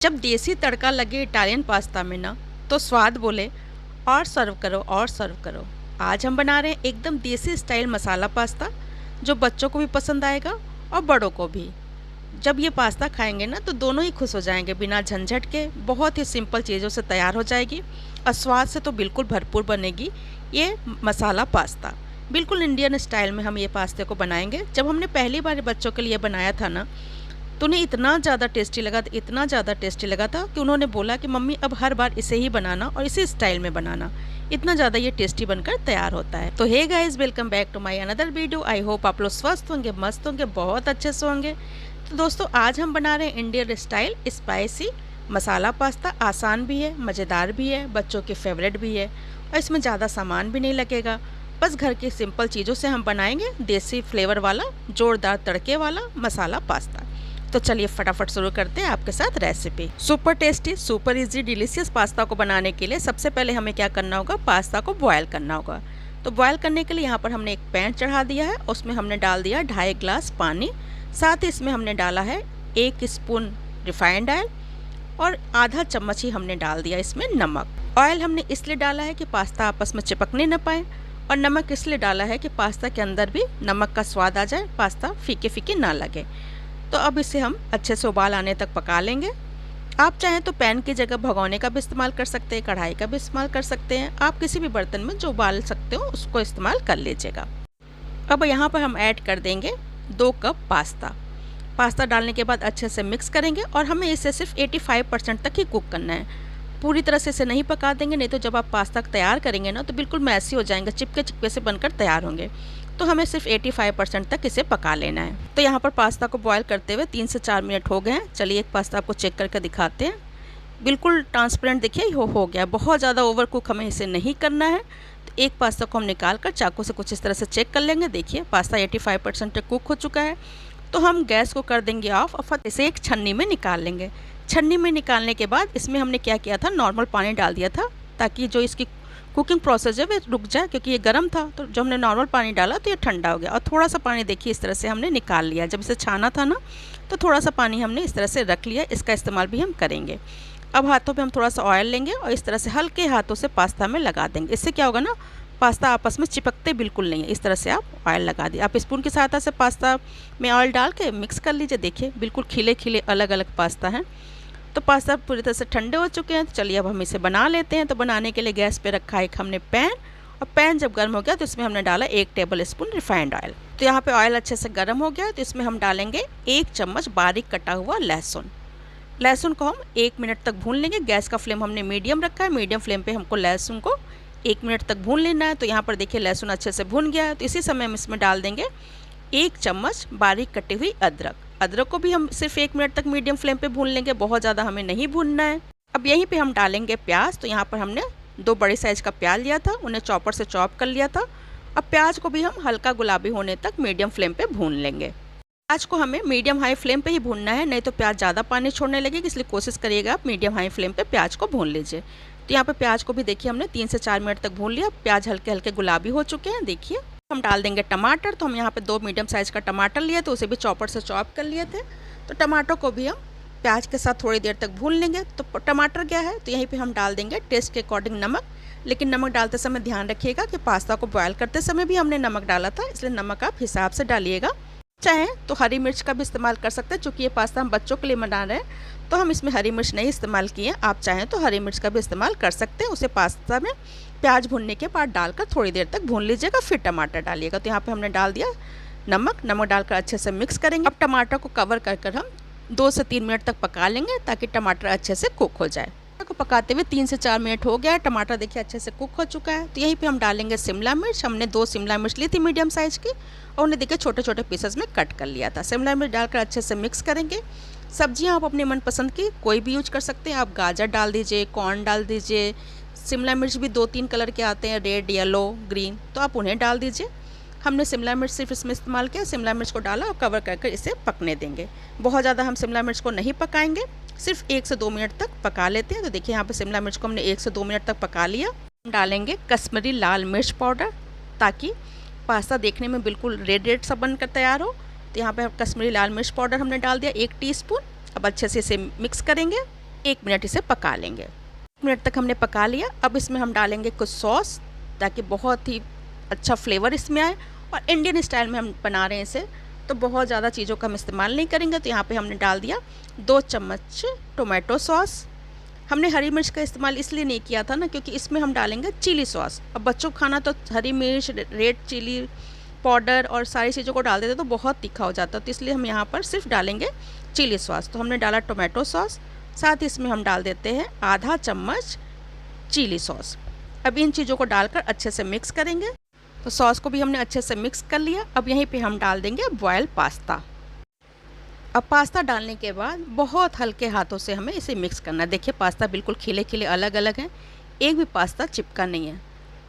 जब देसी तड़का लगे इटालियन पास्ता में ना, तो स्वाद बोले और सर्व करो और सर्व करो। आज हम बना रहे हैं एकदम देसी स्टाइल मसाला पास्ता, जो बच्चों को भी पसंद आएगा और बड़ों को भी। जब ये पास्ता खाएंगे ना तो दोनों ही खुश हो जाएंगे, बिना झंझट के। बहुत ही सिंपल चीज़ों से तैयार हो जाएगी और स्वाद से तो बिल्कुल भरपूर बनेगी ये मसाला पास्ता। बिल्कुल इंडियन स्टाइल में हम ये पास्ते को बनाएंगे। जब हमने पहली बार बच्चों के लिए बनाया था ना, तो उन्हें इतना ज़्यादा टेस्टी लगा, इतना ज़्यादा टेस्टी लगा था कि उन्होंने बोला कि मम्मी अब हर बार इसे ही बनाना और इसी स्टाइल में बनाना, इतना ज़्यादा ये टेस्टी बनकर तैयार होता है। तो hey guys, welcome back to my another video. I hope आप लोग स्वस्थ होंगे, मस्त होंगे, बहुत अच्छे से होंगे। तो दोस्तों, आज हम बना रहे हैं इंडियन स्टाइल स्पाइसी मसाला पास्ता। आसान भी है, मज़ेदार भी है, बच्चों के फेवरेट भी है और इसमें ज़्यादा सामान भी नहीं लगेगा। बस घर की सिंपल चीज़ों से हम बनाएंगे देसी फ्लेवर वाला, जोरदार तड़के वाला मसाला पास्ता। तो चलिए फटाफट शुरू करते हैं आपके साथ recipe. Super tasty, super easy, delicious pasta को बनाने के लिए सबसे पहले हमें क्या करना होगा, पास्ता को बॉयल करना होगा। तो बॉयल करने के लिए यहाँ पर हमने एक पैन चढ़ा दिया है, उसमें हमने डाल दिया 2.5 गिलास पानी। साथ ही इसमें हमने डाला है 1 स्पून रिफाइंड ऑयल और आधा चम्मच ही हमने डाल दिया इसमें नमक। ऑयल हमने इसलिए डाला है कि पास्ता आपस में चिपकने न पाए, और नमक इसलिए डाला है कि पास्ता के अंदर भी नमक का स्वाद आ जाए, पास्ता फीके फीके ना लगे। तो अब इसे हम अच्छे से उबाल आने तक पका लेंगे। आप चाहें तो पैन की जगह भगोने का भी इस्तेमाल कर सकते हैं, कढ़ाई का भी इस्तेमाल कर सकते हैं। आप किसी भी बर्तन में जो उबाल सकते हो उसको इस्तेमाल कर लीजिएगा। अब यहाँ पर हम ऐड कर देंगे 2 कप पास्ता। पास्ता डालने के बाद अच्छे से मिक्स करेंगे और हमें इसे सिर्फ 85% तक ही कुक करना है। पूरी तरह से इसे नहीं पका देंगे, नहीं तो जब आप पास्ता तैयार करेंगे ना तो बिल्कुल मैसी हो जाएंगे, चिपके चिपके से बनकर तैयार होंगे। तो हमें सिर्फ 85% तक इसे पका लेना है। तो यहाँ पर पास्ता को बॉयल करते हुए 3 से 4 मिनट हो गए हैं। चलिए एक पास्ता आपको चेक करके दिखाते हैं। बिल्कुल ट्रांसपेरेंट देखिए हो गया। बहुत ज़्यादा ओवर कुक हमें इसे नहीं करना है। तो एक पास्ता को हम निकाल कर चाकू से कुछ इस तरह से चेक कर लेंगे। देखिए पास्ता 85% तक कुक हो चुका है। तो हम गैस को कर देंगे ऑफ और फिर इसे एक छन्नी में निकाल लेंगे। छन्नी में निकालने के बाद इसमें हमने क्या किया था, नॉर्मल पानी डाल दिया था ताकि जो इसकी कुकिंग प्रोसेस है वो रुक जाए, क्योंकि ये गर्म था। तो जब हमने नॉर्मल पानी डाला तो ये ठंडा हो गया और थोड़ा सा पानी देखिए इस तरह से हमने निकाल लिया। जब इसे छाना था ना तो थोड़ा सा पानी हमने इस तरह से रख लिया। इसका इस्तेमाल भी हम करेंगे। अब हाथों पे हम थोड़ा सा ऑयल लेंगे और इस तरह से हल्के हाथों से पास्ता में लगा देंगे। इससे क्या होगा ना, पास्ता आपस में चिपकते बिल्कुल नहीं है। इस तरह से आप ऑयल लगा दिए। आप स्पून की सहायता से पास्ता में ऑयल डाल के मिक्स कर लीजिए। देखिए बिल्कुल खिले खिले अलग अलग पास्ता हैं। तो पास्ता पूरी तरह से ठंडे हो चुके हैं। तो चलिए अब हम इसे बना लेते हैं। तो बनाने के लिए गैस पे रखा एक हमने पैन, और पैन जब गर्म हो गया तो इसमें हमने डाला 1 टेबल स्पून रिफाइंड ऑयल। तो यहाँ पे ऑयल अच्छे से गर्म हो गया तो इसमें हम डालेंगे 1 चम्मच बारीक कटा हुआ लहसुन। लहसुन को हम 1 मिनट तक भून लेंगे। गैस का फ्लेम हमने मीडियम रखा है। मीडियम फ्लेम पे हमको लहसुन को 1 मिनट तक भून लेना है। तो यहाँ पर देखिए लहसुन अच्छे से भून गया है। तो इसी समय हम इसमें डाल देंगे 1 चम्मच बारीक कटी हुई अदरक। अदरक को भी हम सिर्फ 1 मिनट तक मीडियम फ्लेम पे भून लेंगे, बहुत ज़्यादा हमें नहीं भूनना है। अब यहीं पे हम डालेंगे प्याज। तो यहाँ पर हमने 2 बड़े साइज़ का प्याज लिया था, उन्हें चॉपर से चॉप कर लिया था। अब प्याज को भी हम हल्का गुलाबी होने तक मीडियम फ्लेम पे भून लेंगे। प्याज को हमें मीडियम हाई फ्लेम पे ही भूनना है, नहीं तो प्याज ज़्यादा पानी छोड़ने लगेगी। इसलिए कोशिश करिएगा आप मीडियम हाई फ्लेम पे प्याज को भून लीजिए। तो यहाँ पे प्याज को भी देखिए हमने 3 से 4 मिनट तक भून लिया। प्याज हल्के हल्के गुलाबी हो चुके हैं। देखिए हम डाल देंगे टमाटर। तो हम यहाँ पे 2 मीडियम साइज़ का टमाटर लिए थे, उसे भी चॉपर से चॉप कर लिए थे। तो टमाटर को भी हम प्याज के साथ थोड़ी देर तक भून लेंगे। तो टमाटर क्या है, तो यहीं पे हम डाल देंगे टेस्ट के अकॉर्डिंग नमक। लेकिन नमक डालते समय ध्यान रखिएगा कि पास्ता को बॉयल करते समय भी हमने नमक डाला था, इसलिए नमक आप हिसाब से डालिएगा। चाहे तो हरी मिर्च का भी इस्तेमाल कर सकते हैं। चूँकि ये पास्ता हम बच्चों के लिए बना रहे हैं तो हम इसमें हरी मिर्च नहीं इस्तेमाल किए। आप चाहें तो हरी मिर्च का भी इस्तेमाल कर सकते हैं। उसे पास्ता में प्याज भूनने के बाद डालकर थोड़ी देर तक भून लीजिएगा, फिर टमाटर डालिएगा। तो यहाँ पे हमने डाल दिया नमक डालकर अच्छे से मिक्स करेंगे। अब टमाटर को कवर कर हम 2 से 3 मिनट तक पका लेंगे ताकि टमाटर अच्छे से कुक हो जाए। को पकाते हुए 3 से 4 मिनट हो गया है। टमाटर देखिए अच्छे से कुक हो चुका है। तो यहीं पे हम डालेंगे शिमला मिर्च। हमने 2 शिमला मिर्च ली थी मीडियम साइज़ की और उन्हें देखिए छोटे छोटे पीसेस में कट कर लिया था। शिमला मिर्च डालकर अच्छे से मिक्स करेंगे। सब्जियां आप अपने मनपसंद की कोई भी यूज कर सकते हैं। आप गाजर डाल दीजिए, कॉर्न डाल दीजिए। शिमला मिर्च भी 2-3 कलर के आते हैं, रेड, येलो, ग्रीन, तो आप उन्हें डाल दीजिए। हमने शिमला मिर्च सिर्फ इसमें इस्तेमाल किया। शिमला मिर्च को डाला और कवर कर इसे पकने देंगे। बहुत ज़्यादा हम शिमला मिर्च को नहीं पकाएंगे, सिर्फ 1 से 2 मिनट तक पका लेते हैं। तो देखिए यहाँ पे शिमला मिर्च को हमने 1 से 2 मिनट तक पका लिया। हम डालेंगे कश्मीरी लाल मिर्च पाउडर ताकि पास्ता देखने में बिल्कुल रेड सा बनकर तैयार हो। तो यहाँ पे कश्मीरी लाल मिर्च पाउडर हमने डाल दिया 1 टीस्पून। अब अच्छे से इसे मिक्स करेंगे। 1 मिनट इसे पका लेंगे। 1 मिनट तक हमने पका लिया। अब इसमें हम डालेंगे कुछ सॉस ताकि बहुत ही अच्छा फ्लेवर इसमें आए, और इंडियन स्टाइल में हम बना रहे हैं इसे, तो बहुत ज़्यादा चीज़ों का हम इस्तेमाल नहीं करेंगे। तो यहाँ पे हमने डाल दिया 2 चम्मच टोमेटो सॉस। हमने हरी मिर्च का इस्तेमाल इसलिए नहीं किया था ना, क्योंकि इसमें हम डालेंगे चिली सॉस। अब बच्चों को खाना तो हरी मिर्च, रेड चिली पाउडर और सारी चीज़ों को डाल देते तो बहुत तीखा हो जाता, तो इसलिए हम यहाँ पर सिर्फ डालेंगे चिली सॉस। तो हमने डाला टोमेटो सॉस, साथ ही इसमें हम डाल देते हैं आधा चम्मच चिली सॉस। अब इन चीज़ों को डालकर अच्छे से मिक्स करेंगे। तो सॉस को भी हमने अच्छे से मिक्स कर लिया। अब यहीं पे हम डाल देंगे बॉयल पास्ता। अब पास्ता डालने के बाद बहुत हल्के हाथों से हमें इसे मिक्स करना है। देखिए पास्ता बिल्कुल खिले खिले अलग अलग हैं, एक भी पास्ता चिपका नहीं है।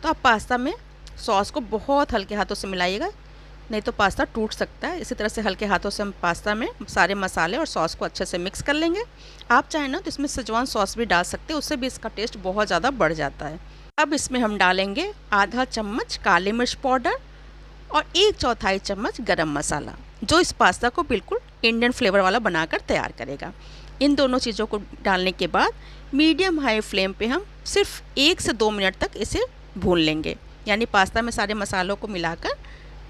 तो आप पास्ता में सॉस को बहुत हल्के हाथों से मिलाइएगा, नहीं तो पास्ता टूट सकता है। इसी तरह से हल्के हाथों से हम पास्ता में सारे मसाले और सॉस को अच्छे से मिक्स कर लेंगे। आप चाहें ना तो इसमें शेजवान सॉस भी डाल सकते हैं, उससे भी इसका टेस्ट बहुत ज़्यादा बढ़ जाता है। अब इसमें हम डालेंगे आधा चम्मच काली मिर्च पाउडर और 1/4 चम्मच गरम मसाला, जो इस पास्ता को बिल्कुल इंडियन फ्लेवर वाला बनाकर तैयार करेगा। इन दोनों चीज़ों को डालने के बाद मीडियम हाई फ्लेम पे हम सिर्फ 1 से 2 मिनट तक इसे भून लेंगे, यानी पास्ता में सारे मसालों को मिलाकर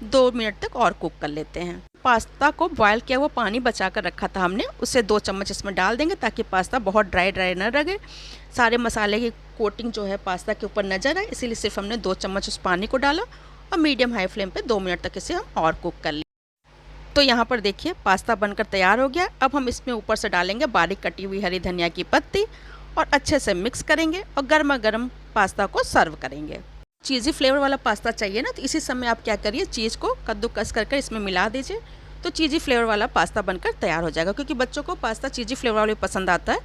2 मिनट तक और कुक कर लेते हैं। पास्ता को बॉयल किया हुआ पानी बचा कर रखा था हमने, उससे 2 चम्मच इसमें डाल देंगे ताकि पास्ता बहुत ड्राई ड्राई न रहे, सारे मसाले की कोटिंग जो है पास्ता के ऊपर नजर आए, इसीलिए सिर्फ हमने 2 चम्मच उस पानी को डाला और मीडियम हाई फ्लेम पे 2 मिनट तक इसे हम और कुक कर लें। तो यहाँ पर देखिए पास्ता बनकर तैयार हो गया। अब हम इसमें ऊपर से डालेंगे बारीक कटी हुई हरी धनिया की पत्ती और अच्छे से मिक्स करेंगे और गर्मा गर्म पास्ता को सर्व करेंगे। चीज़ी फ्लेवर वाला पास्ता चाहिए ना, तो इसी समय आप क्या करिए, चीज़ को कद्दूकस करके इसमें मिला दीजिए, तो चीज़ी फ्लेवर वाला पास्ता बनकर तैयार हो जाएगा। क्योंकि बच्चों को पास्ता चीज़ी फ्लेवर वाला पसंद आता है,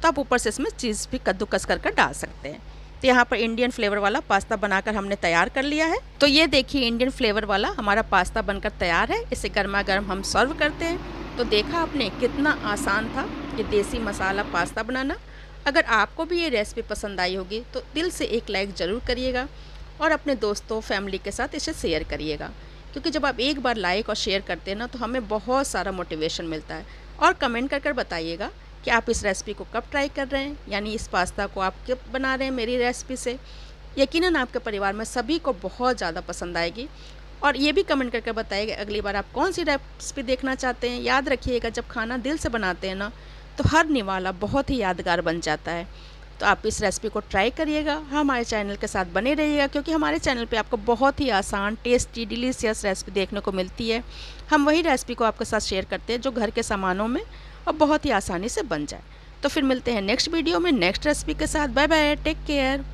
तो आप ऊपर से इसमें चीज़ भी कद्दूकस करके डाल सकते हैं। तो यहाँ पर इंडियन फ्लेवर वाला पास्ता बनाकर हमने तैयार कर लिया है। तो ये देखिए इंडियन फ्लेवर वाला हमारा पास्ता बनकर तैयार है। इसे गर्मा गर्म हम सर्व करते हैं। तो देखा आपने कितना आसान था ये देसी मसाला पास्ता बनाना। अगर आपको भी ये रेसिपी पसंद आई होगी तो दिल से एक लाइक ज़रूर करिएगा और अपने दोस्तों फैमिली के साथ इसे शेयर करिएगा, क्योंकि जब आप एक बार लाइक और शेयर करते हैं ना, तो हमें बहुत सारा मोटिवेशन मिलता है। और कमेंट कर बताइएगा कि आप इस रेसिपी को कब ट्राई कर रहे हैं, यानी इस पास्ता को आप कब बना रहे हैं मेरी रेसिपी से। यकीनन आपके परिवार में सभी को बहुत ज़्यादा पसंद आएगी। और ये भी कमेंट करके बताइएगा अगली बार आप कौन सी रेसिपी देखना चाहते हैं। याद रखिएगा, जब खाना दिल से बनाते हैं ना, तो हर निवाला बहुत ही यादगार बन जाता है। तो आप इस रेसिपी को ट्राई करिएगा, हमारे चैनल के साथ बने रहिएगा, क्योंकि हमारे चैनल पे आपको बहुत ही आसान, टेस्टी, डिलीशियस रेसिपी देखने को मिलती है। हम वही रेसिपी को आपके साथ शेयर करते हैं जो घर के सामानों में और बहुत ही आसानी से बन जाए। तो फिर मिलते हैं नेक्स्ट वीडियो में नेक्स्ट रेसिपी के साथ। Bye bye, take care.